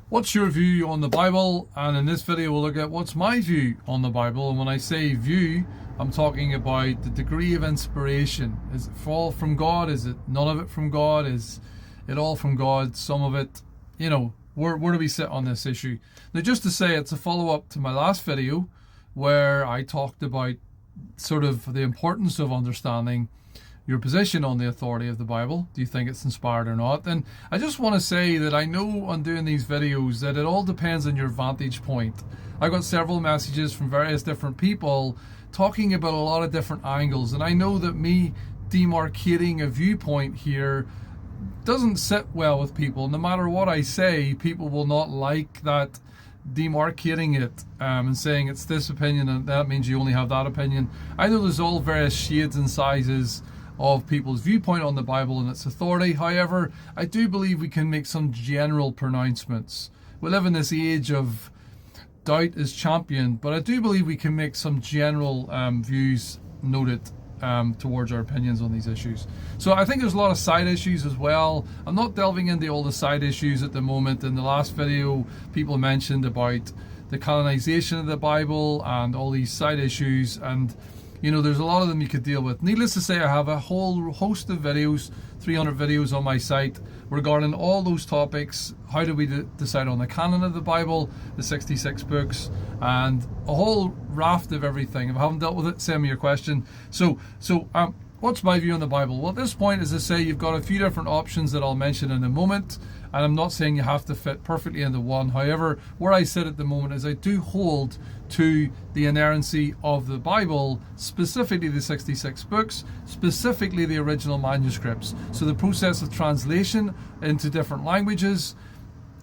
What's your view on the Bible? And in this video we'll look at what's my view on the Bible. And when I say view, I'm talking about the degree of inspiration. Is it all from God? Is it none of it from God? Is it all from God? Some of it, where do we sit on this issue? Now, just to say, it's a follow-up to my last video where I talked about sort of the importance of understanding your position on the authority of the Bible. Do you think it's inspired or not? And I just want to say that I know on doing these videos that it all depends on your vantage point. I got several messages from various different people talking about a lot of different angles, and I know that me demarcating a viewpoint here doesn't sit well with people. No matter what I say, people will not like that demarcating it and saying it's this opinion and that means you only have that opinion. I know there's all various shades and sizes of people's viewpoint on the Bible and its authority. However, I do believe we can make some general pronouncements. We live in this age of doubt is championed, but I do believe we can make some general views noted towards our opinions on these issues. So I think there's a lot of side issues as well. I'm not delving into all the side issues at the moment. In the last video, people mentioned about the canonization of the Bible and all these side issues, and there's a lot of them you could deal with. Needless to say, I have a whole host of videos, 300 videos on my site regarding all those topics. How do we decide on the canon of the Bible, the 66 books, and a whole raft of everything. If I haven't dealt with it, send me your question. So what's my view on the Bible? Well, at this point, as I say, you've got a few different options that I'll mention in a moment. And I'm not saying you have to fit perfectly into one. However, where I sit at the moment is I do hold to the inerrancy of the Bible, specifically the 66 books, specifically the original manuscripts. So the process of translation into different languages,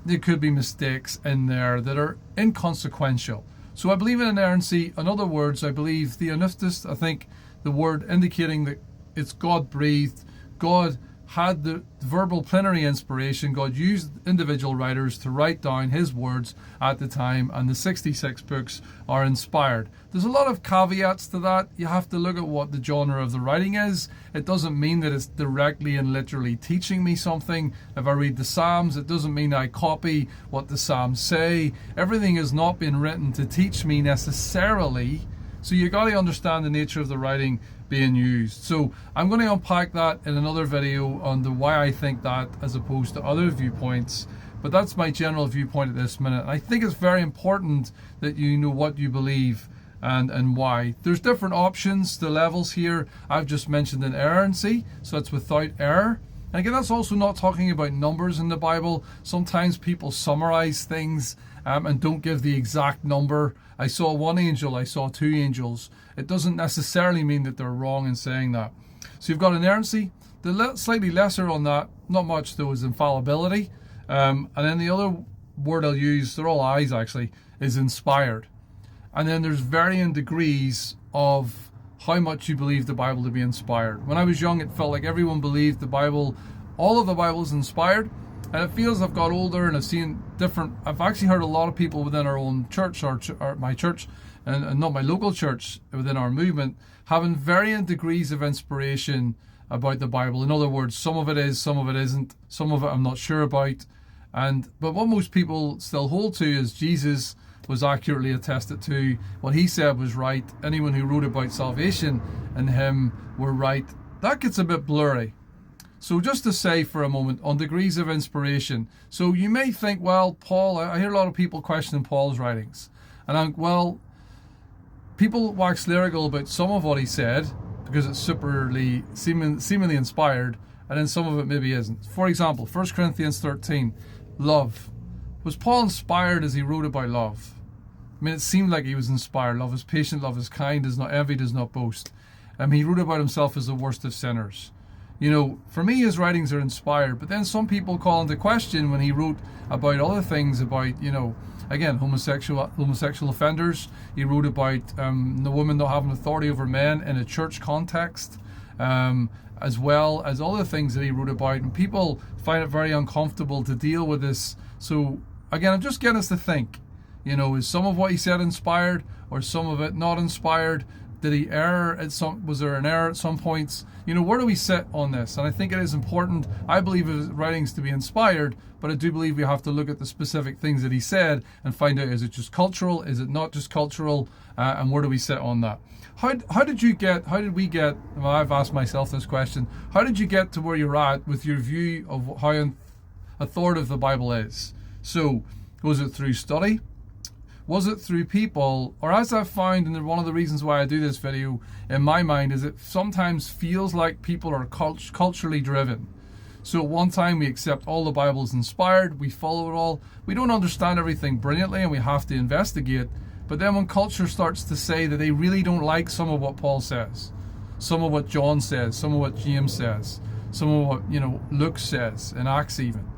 there could be mistakes in there that are inconsequential. So I believe in inerrancy. In other words, I believe theopneustos. I think the word indicating that it's God-breathed. God had the verbal plenary inspiration. God used individual writers to write down his words at the time, and the 66 books are inspired. There's a lot of caveats to that. You have to look at what the genre of the writing is. It doesn't mean that it's directly and literally teaching me something. If I read the Psalms, it doesn't mean I copy what the Psalms say. Everything has not been written to teach me necessarily. So you got to understand the nature of the writing being used. So I'm going to unpack that in another video on the why I think that as opposed to other viewpoints. But that's my general viewpoint at this minute. And I think it's very important that you know what you believe and why. There's different options, the levels here. I've just mentioned inerrancy, so that's without error. And again, that's also not talking about numbers in the Bible. Sometimes people summarize things and don't give the exact number. I saw one angel, I saw two angels. It doesn't necessarily mean that they're wrong in saying that. So you've got inerrancy. The slightly lesser on that, not much though, is infallibility. And then the other word I'll use, they're all I's actually, is inspired. And then there's varying degrees of how much you believe the Bible to be inspired. When I was young, it felt like everyone believed the Bible, all of the Bible is inspired. And it feels I've got older and I've actually heard a lot of people within our own church, or my church, and not my local church, within our movement, having varying degrees of inspiration about the Bible. In other words, some of it is, some of it isn't, some of it I'm not sure about. But what most people still hold to is Jesus was accurately attested to. What he said was right. Anyone who wrote about salvation in him were right. That gets a bit blurry. So just to say for a moment on degrees of inspiration. So you may think, well, Paul, I hear a lot of people questioning Paul's writings. And people wax lyrical about some of what he said because it's seemingly inspired, and then some of it maybe isn't. For example, 1 Corinthians 13, love. Was Paul inspired as he wrote about love? I mean, it seemed like he was inspired. Love is patient, love is kind, does not envy, does not boast. He wrote about himself as the worst of sinners. For me, his writings are inspired, but then some people call into question when he wrote about other things, about, again, homosexual offenders. He wrote about the women not having authority over men in a church context, as well as other things that he wrote about. And people find it very uncomfortable to deal with this. So, again, I'm just getting us to think, is some of what he said inspired or some of it not inspired? Did he err at some? Was there an error at some points? Where do we sit on this? And I think it is important. I believe his writings to be inspired, but I do believe we have to look at the specific things that he said and find out, is it just cultural? Is it not just cultural? And where do we sit on that? How did we get, well, I've asked myself this question, how did you get to where you're at with your view of how authoritative the Bible is? So, was it through study? Was it through people? Or as I've found, and one of the reasons why I do this video in my mind, is it sometimes feels like people are culturally driven. So at one time we accept all the Bible is inspired, we follow it all, we don't understand everything brilliantly and we have to investigate. But then when culture starts to say that they really don't like some of what Paul says, some of what John says, some of what James says, some of what Luke says, in Acts even,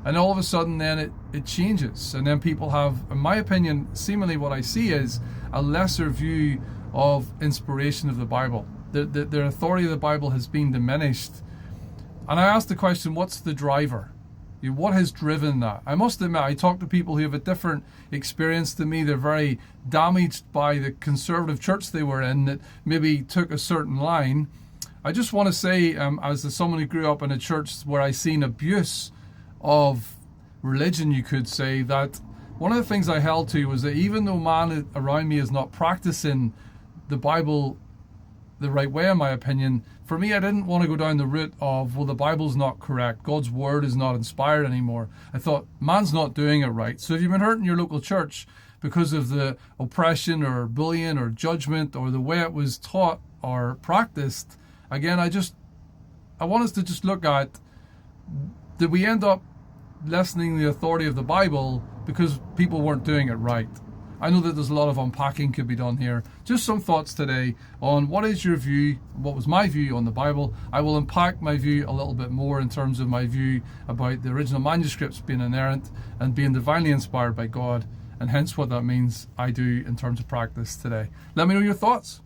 and all of a sudden then it changes, and then people have, in my opinion, seemingly what I see is a lesser view of inspiration of the Bible. The authority of the Bible has been diminished. And I asked the question, what's the driver? What has driven that? I must admit, I talk to people who have a different experience to me. They're very damaged by the conservative church they were in that maybe took a certain line. I just want to say, as someone who grew up in a church where I seen abuse of religion, you could say, that one of the things I held to was that even though man around me is not practicing the Bible the right way, in my opinion, for me, I didn't want to go down the route of, well, the Bible's not correct, God's word is not inspired anymore. I thought, man's not doing it right. So if you've been hurt in your local church because of the oppression or bullying or judgment or the way it was taught or practiced, again, I want us to just look at, did we end up lessening the authority of the Bible because people weren't doing it right? I know that there's a lot of unpacking could be done here. Just some thoughts today on what is your view, what was my view on the Bible. I will unpack my view a little bit more in terms of my view about the original manuscripts being inerrant and being divinely inspired by God, and hence what that means I do in terms of practice today. Let me know your thoughts.